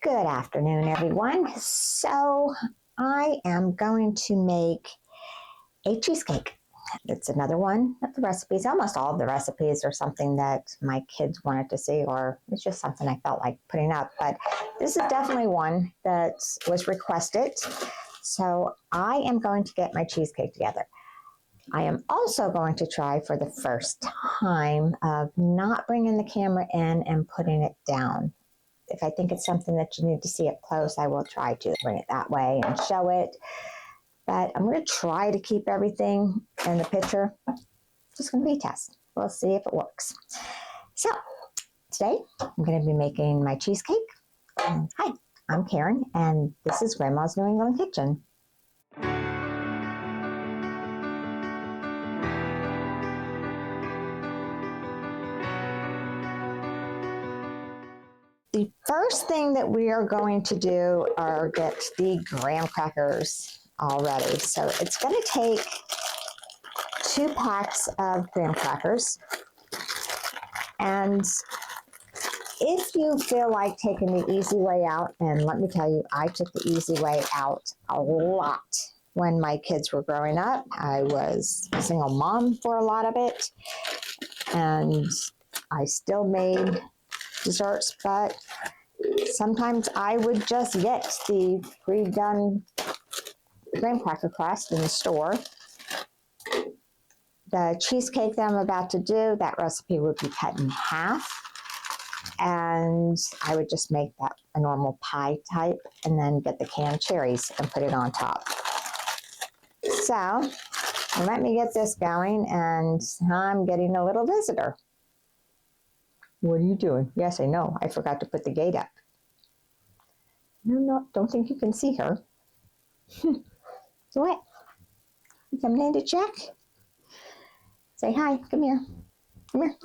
Good afternoon, everyone. So I am going to make a cheesecake. It's another one of the recipes. Almost all of the recipes are something that my kids wanted to see, or it's just something I felt like putting up. But this is definitely one that was requested. So I am going to get my cheesecake together. I am also going to try for the first time of not bringing the camera in and putting it down. If I think it's something that you need to see up close, I will try to bring it that way and show it. But I'm going to try to keep everything in the picture. It's just going to be a test. We'll see if it works. So today I'm going to be making my cheesecake. Hi, I'm Karen, and this is Grandma's New England Kitchen. The first thing that we are going to do are get the graham crackers all ready. So it's going to take 2 packs of graham crackers. And if you feel like taking the easy way out, and let me tell you, I took the easy way out a lot when my kids were growing up. I was a single mom for a lot of it, and I still made desserts, but sometimes I would just get the pre-done graham cracker crust in the store. The cheesecake that I'm about to do, that recipe would be cut in half, and I would just make that a normal pie type and then get the canned cherries and put it on top. So let me get this going, and I'm getting a little visitor. What are you doing? Yes, I know. I forgot to put the gate up. No, don't think you can see her. So what? You coming in to check? Say hi. Come here. Come here.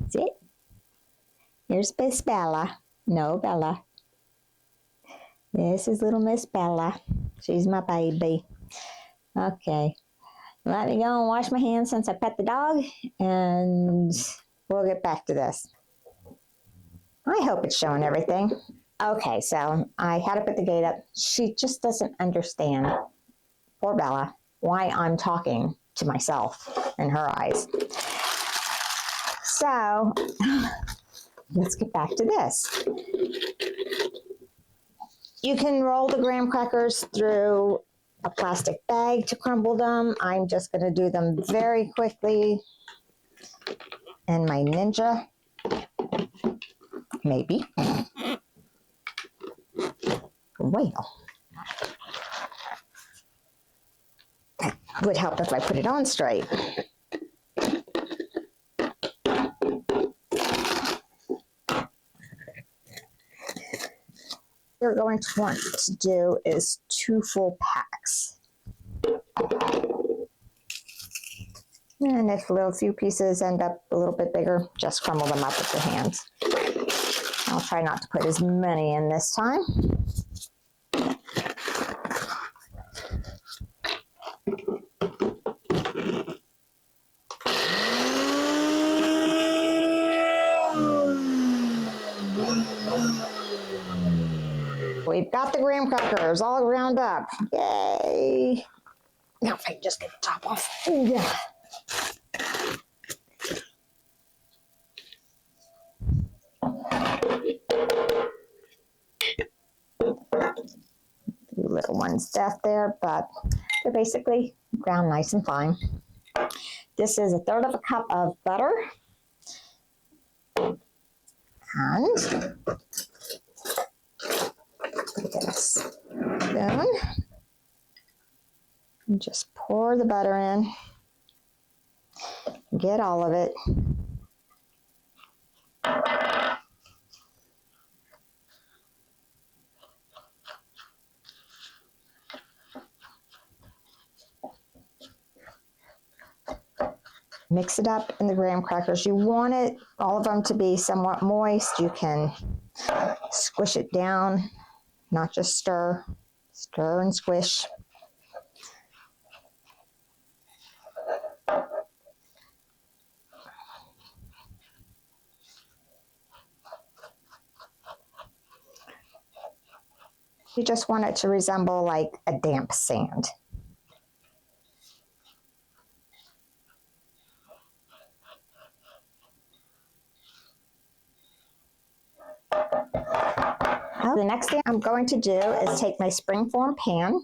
Sit. Here's Miss Bella. No, Bella. This is little Miss Bella. She's my baby. Okay. Let me go and wash my hands since I pet the dog, and we'll get back to this. I hope it's showing everything. Okay, so I had to put the gate up. She just doesn't understand, poor Bella, why I'm talking to myself in her eyes. So let's get back to this. You can roll the graham crackers through a plastic bag to crumble them. I'm just going to do them very quickly in my Ninja. Maybe. Well, that would help if I put it on straight. What you're going to want to do is 2 full packs. And if a little few pieces end up a little bit bigger, just crumble them up with your hands. I'll try not to put as many in this time. We've got the graham crackers all ground up. Yay! Now if I can just get the top off. Yeah. Little ones left there, but they're basically ground nice and fine. This is 1/3 cup of butter. And get a spoon. And just pour the butter in. Get all of it. Mix it up in the graham crackers. You want it, all of them, to be somewhat moist. You can squish it down, not just stir. Stir and squish. You just want it to resemble like a damp sand. The next thing I'm going to do is take my springform pan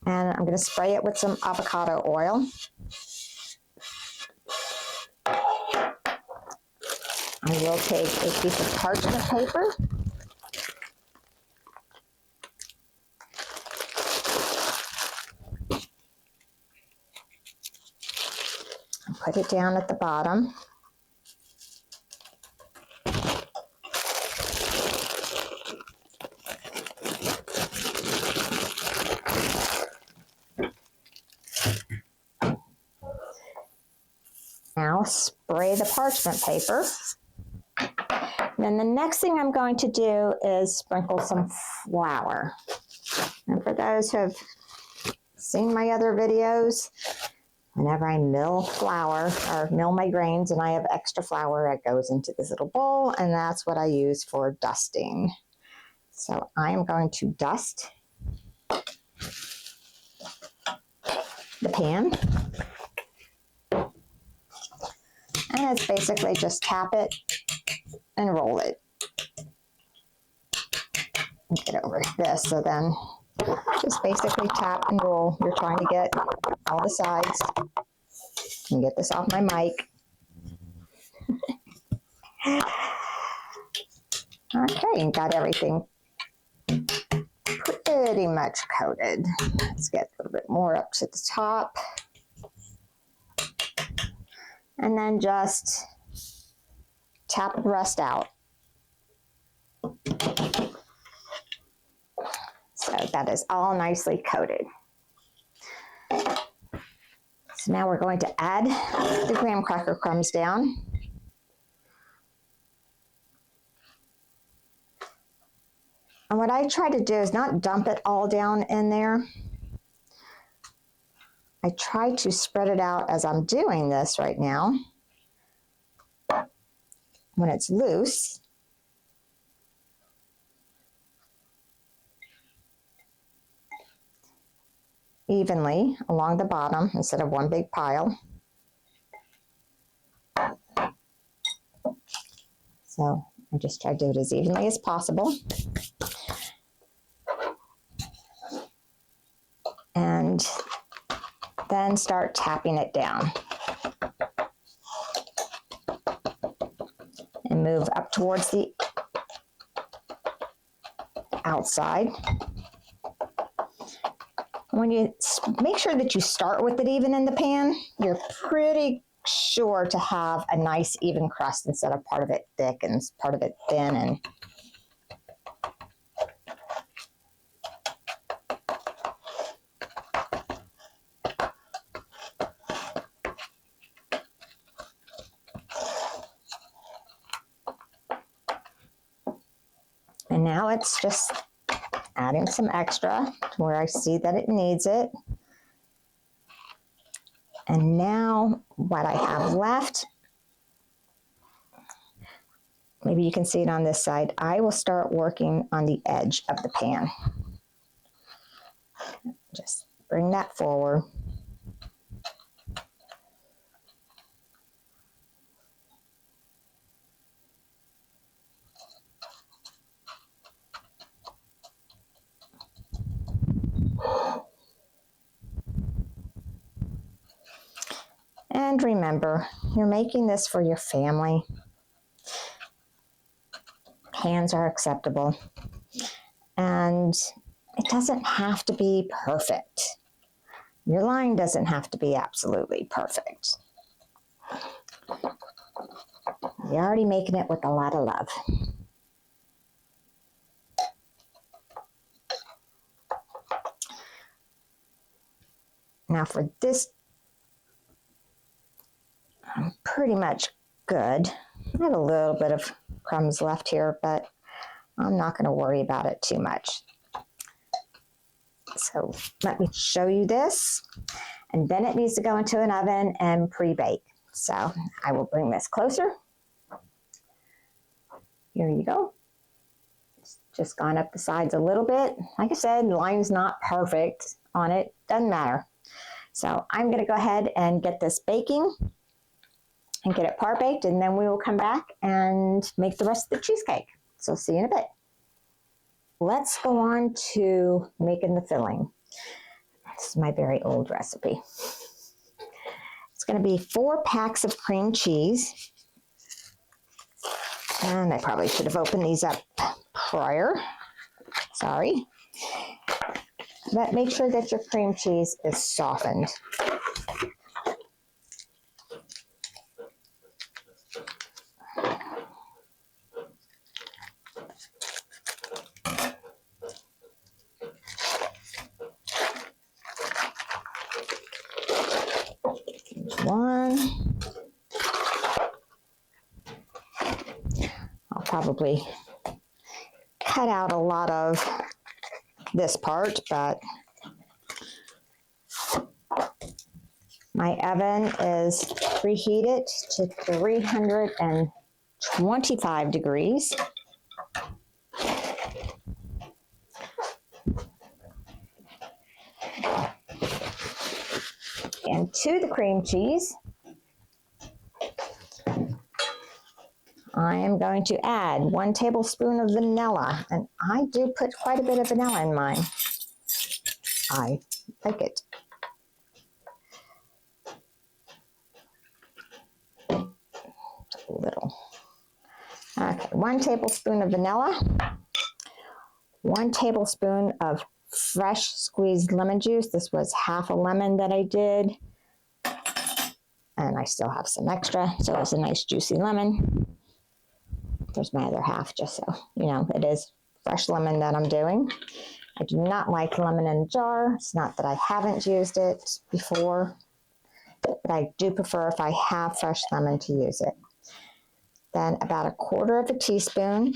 and I'm going to spray it with some avocado oil. I will take a piece of parchment paper. And put it down at the bottom. Now spray the parchment paper. Then the next thing I'm going to do is sprinkle some flour. And for those who have seen my other videos, whenever I mill flour or mill my grains and I have extra flour, it goes into this little bowl, and that's what I use for dusting. So I am going to dust the pan. And it's basically just tap it and roll it. Get over this. So then just basically tap and roll. You're trying to get all the sides. And get this off my mic. Okay, and got everything pretty much coated. Let's get a little bit more up to the top. And then just tap the rest out. So that is all nicely coated. So now we're going to add the graham cracker crumbs down. And what I try to do is not dump it all down in there. I try to spread it out as I'm doing this right now. When it's loose, evenly along the bottom instead of one big pile. So I just try to do it as evenly as possible. And then start tapping it down. And move up towards the outside. When you make sure that you start with it even in the pan, you're pretty sure to have a nice even crust instead of part of it thick and part of it thin. And now it's just adding some extra to where I see that it needs it. And now what I have left, maybe you can see it on this side, I will start working on the edge of the pan. Just bring that forward. And remember, you're making this for your family. Hands are acceptable. And it doesn't have to be perfect. Your line doesn't have to be absolutely perfect. You're already making it with a lot of love. Now for this, I'm pretty much good. I have a little bit of crumbs left here, but I'm not going to worry about it too much. So let me show you this. And then it needs to go into an oven and pre-bake. So I will bring this closer. Here you go. Just gone up the sides a little bit. Like I said, the line's not perfect on it. Doesn't matter. So I'm going to go ahead and get this baking and get it par baked, and then we will come back and make the rest of the cheesecake. So see you in a bit. Let's go on to making the filling. This is my very old recipe. It's going to be 4 packs of cream cheese. And I probably should have opened these up prior. Sorry. But make sure that your cream cheese is softened. One. I'll probably cut out a lot of this part, but my oven is preheated to 325 degrees. And to the cream cheese, I am going to add 1 tablespoon of vanilla. And I do put quite a bit of vanilla in mine. I like it. A little. Okay, 1 tablespoon of vanilla. 1 tablespoon of fresh squeezed lemon juice. This was half a lemon that I did. And I still have some extra, so it's a nice juicy lemon. There's my other half, just so you know, it is fresh lemon that I'm doing. I do not like lemon in a jar. It's not that I haven't used it before, but I do prefer if I have fresh lemon to use it. Then about 1/4 teaspoon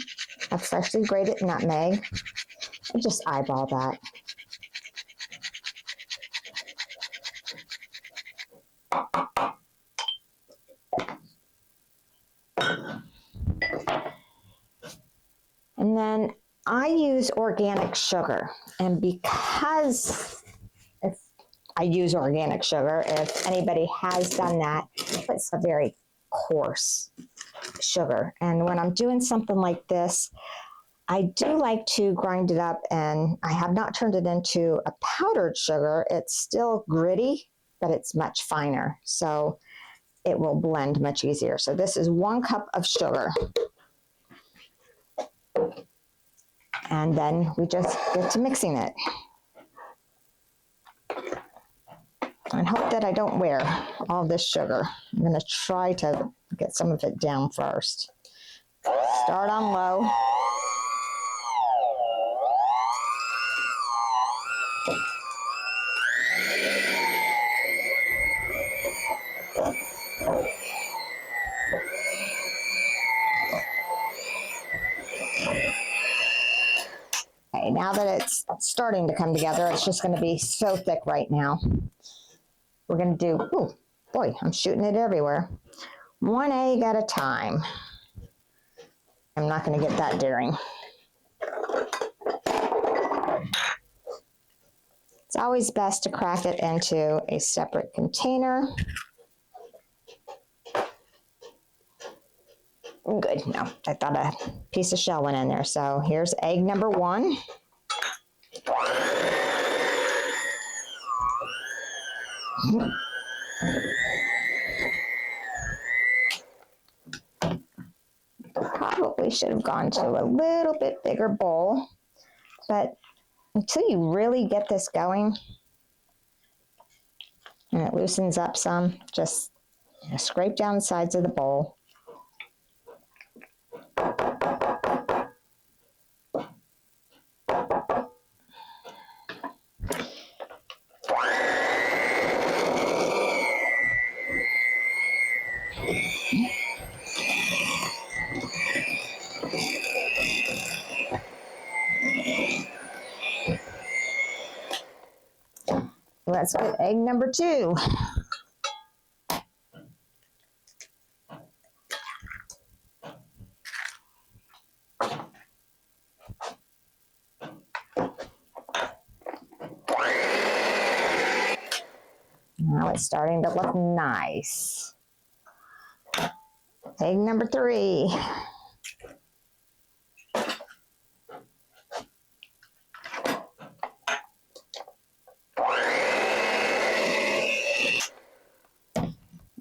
of freshly grated nutmeg. And just eyeball that. And then I use organic sugar. And because if I use organic sugar, if anybody has done that, it's a very coarse sugar. And when I'm doing something like this, I do like to grind it up, and I have not turned it into a powdered sugar. It's still gritty, but it's much finer. So it will blend much easier. So this is 1 cup of sugar. And then we just get to mixing it. And hope that I don't wear all this sugar. I'm going to try to get some of it down first. Start on low. Okay, now that it's starting to come together, it's just going to be so thick right now. We're going to do, oh boy, I'm shooting it everywhere. 1 egg at a time. I'm not going to get that daring. It's always best to crack it into a separate container. Good, no, I thought a piece of shell went in there. So here's egg number 1. Probably should have gone to a little bit bigger bowl, but until you really get this going and it loosens up some, just scrape down the sides of the bowl. Let's get egg number 2. Now it's starting to look nice. Egg number 3.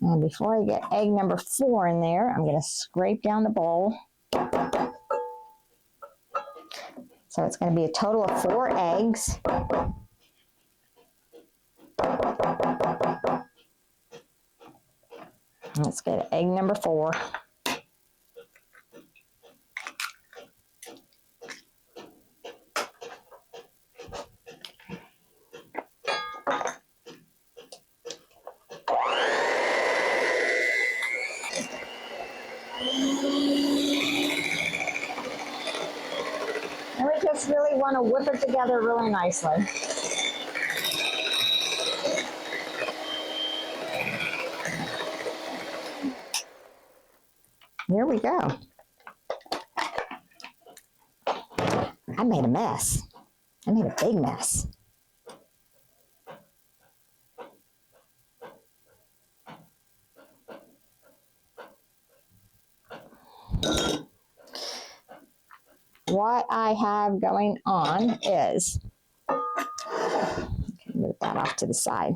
And before I get egg number 4 in there, I'm going to scrape down the bowl. So it's going to be a total of 4 eggs. Let's get egg number 4. And we just really want to whip it together really nicely. Here we go. I made a mess. I made a big mess. What I have going on is, move that off to the side.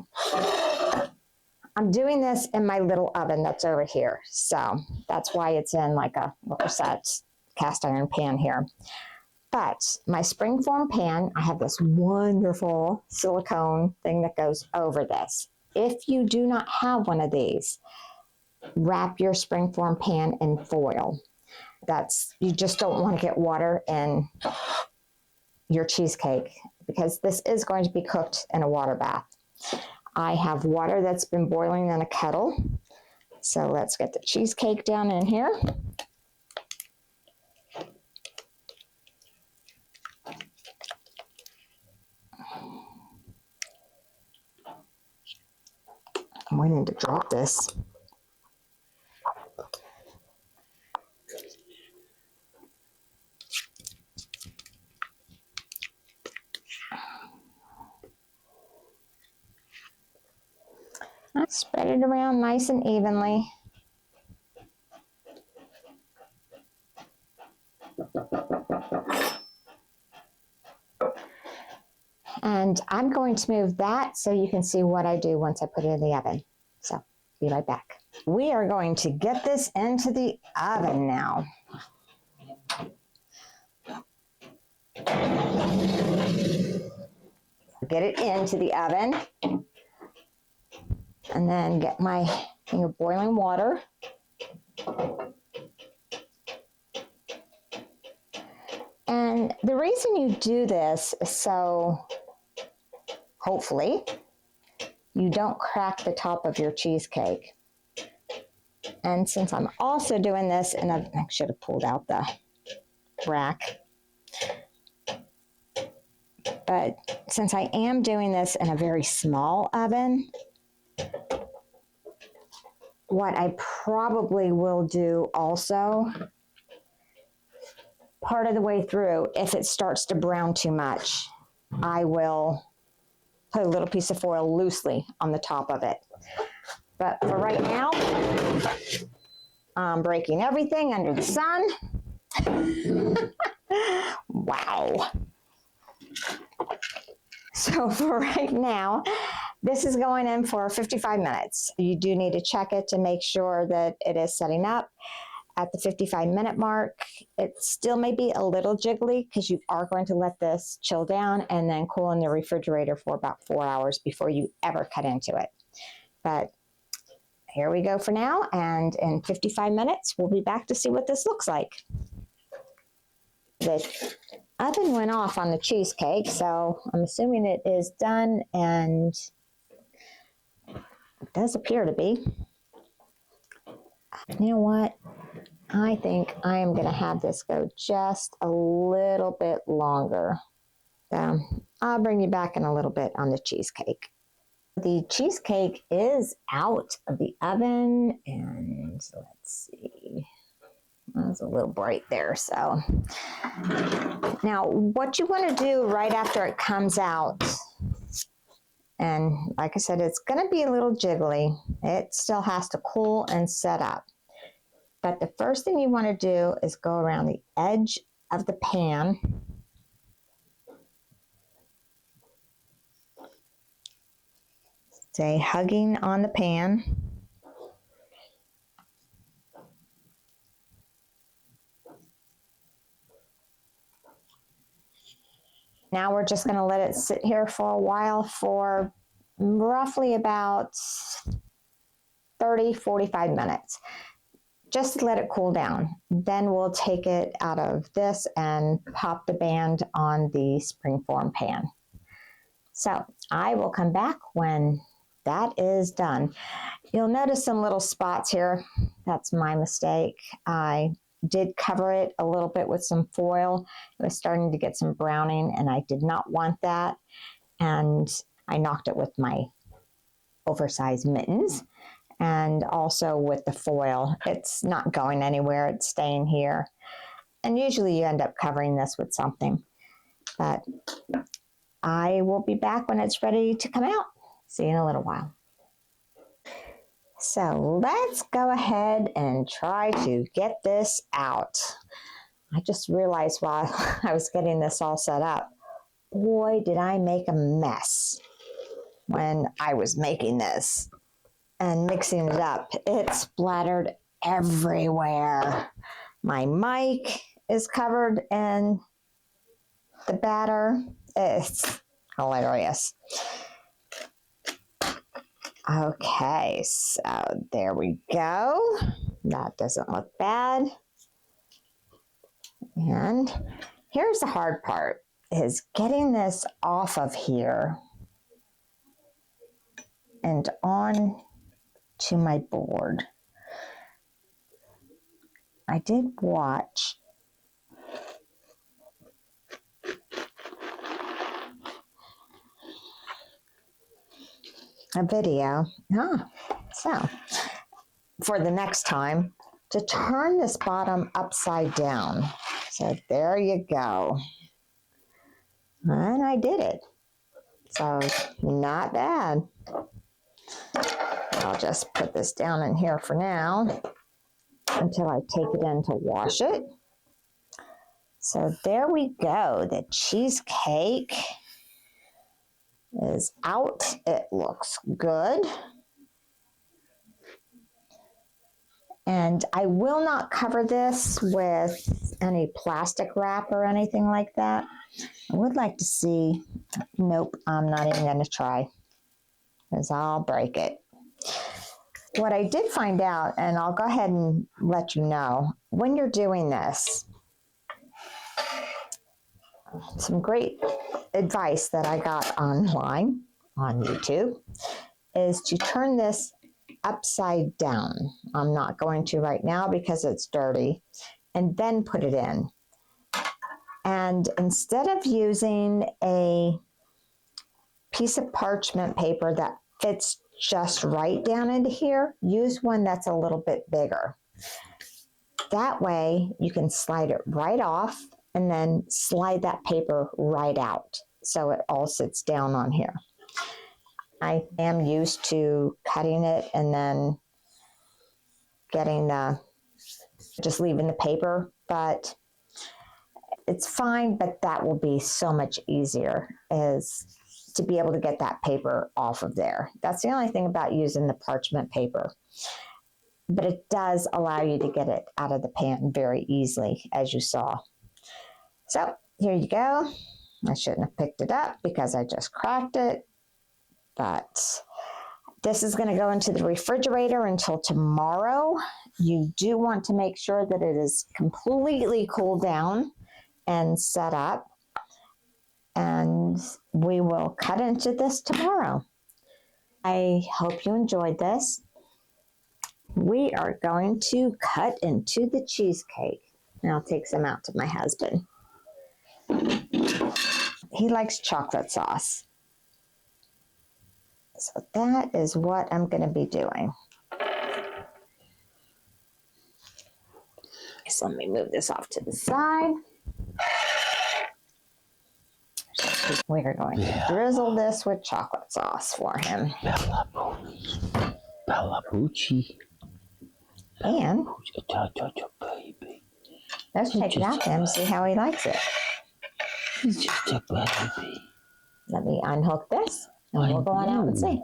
I'm doing this in my little oven that's over here. So that's why it's in like a set cast iron pan here. But my springform pan, I have this wonderful silicone thing that goes over this. If you do not have one of these, wrap your springform pan in foil. You just don't want to get water in your cheesecake because this is going to be cooked in a water bath. I have water that's been boiling in a kettle. So let's get the cheesecake down in here. I'm waiting to drop this. Spread it around nice and evenly. And I'm going to move that so you can see what I do once I put it in the oven. So, be right back. We are going to get this into the oven now. Get it into the oven. And then get my thing of boiling water. And the reason you do this is so, hopefully, you don't crack the top of your cheesecake. And since I'm also doing this, and I should have pulled out the rack, but since I am doing this in a very small oven, what I probably will do also, part of the way through, if it starts to brown too much, I will put a little piece of foil loosely on the top of it. But for right now, I'm breaking everything under the sun. Wow. So for right now, this is going in for 55 minutes. You do need to check it to make sure that it is setting up. At the 55-minute mark, it still may be a little jiggly because you are going to let this chill down and then cool in the refrigerator for about 4 hours before you ever cut into it. But here we go for now, and in 55 minutes, we'll be back to see what this looks like. The oven went off on the cheesecake, so I'm assuming it is done, and it does appear to be. You know what? I think I am going to have this go just a little bit longer. I'll bring you back in a little bit on the cheesecake. The cheesecake is out of the oven, and let's see. That was a little bright there. So now what you want to do right after it comes out And like I said, it's going to be a little jiggly. It still has to cool and set up. But the first thing you want to do is go around the edge of the pan. Stay hugging on the pan. Now we're just going to let it sit here for a while for roughly about 30-45 minutes. Just to let it cool down. Then we'll take it out of this and pop the band on the springform pan. So I will come back when that is done. You'll notice some little spots here. That's my mistake. I did cover it a little bit with some foil. It was starting to get some browning and I did not want that. And I knocked it with my oversized mittens and also with the foil. It's not going anywhere. It's staying here. And usually you end up covering this with something. But I will be back when it's ready to come out. See you in a little while. So let's go ahead and try to get this out. I just realized while I was getting this all set up, boy, did I make a mess when I was making this and mixing it up. It splattered everywhere. My mic is covered in the batter. It's hilarious. Okay, so there we go. That doesn't look bad. And here's the hard part, is getting this off of here and on to my board. I did watch a video. So for the next time, to turn this bottom upside down. So there you go. And I did it. So not bad. I'll just put this down in here for now until I take it in to wash it. So there we go. The cheesecake is out. It looks good. And I will not cover this with any plastic wrap or anything like that. I would like to see, nope, I'm not even going to try because I'll break it. What I did find out, and I'll go ahead and let you know, when you're doing this, some great advice that I got online on YouTube is to turn this upside down. I'm not going to right now because it's dirty, and then put it in. And instead of using a piece of parchment paper that fits just right down into here, use one that's a little bit bigger. That way you can slide it right off and then slide that paper right out so it all sits down on here. I am used to cutting it and then just leaving the paper, but it's fine, but that will be so much easier is to be able to get that paper off of there. That's the only thing about using the parchment paper. But it does allow you to get it out of the pan very easily, as you saw. So here you go. I shouldn't have picked it up because I just cracked it. But this is going to go into the refrigerator until tomorrow. You do want to make sure that it is completely cooled down and set up. And we will cut into this tomorrow. I hope you enjoyed this. We are going to cut into the cheesecake. And I'll take some out to my husband. He likes chocolate sauce. So that is what I'm going to be doing. So let me move this off to the side. we're going to drizzle this with chocolate sauce for him. Bella Boochie. Bella Boochie. And Baby. let's take it out to him and see how he likes it. He's just a baby. Let me unhook this and we'll go on out and see.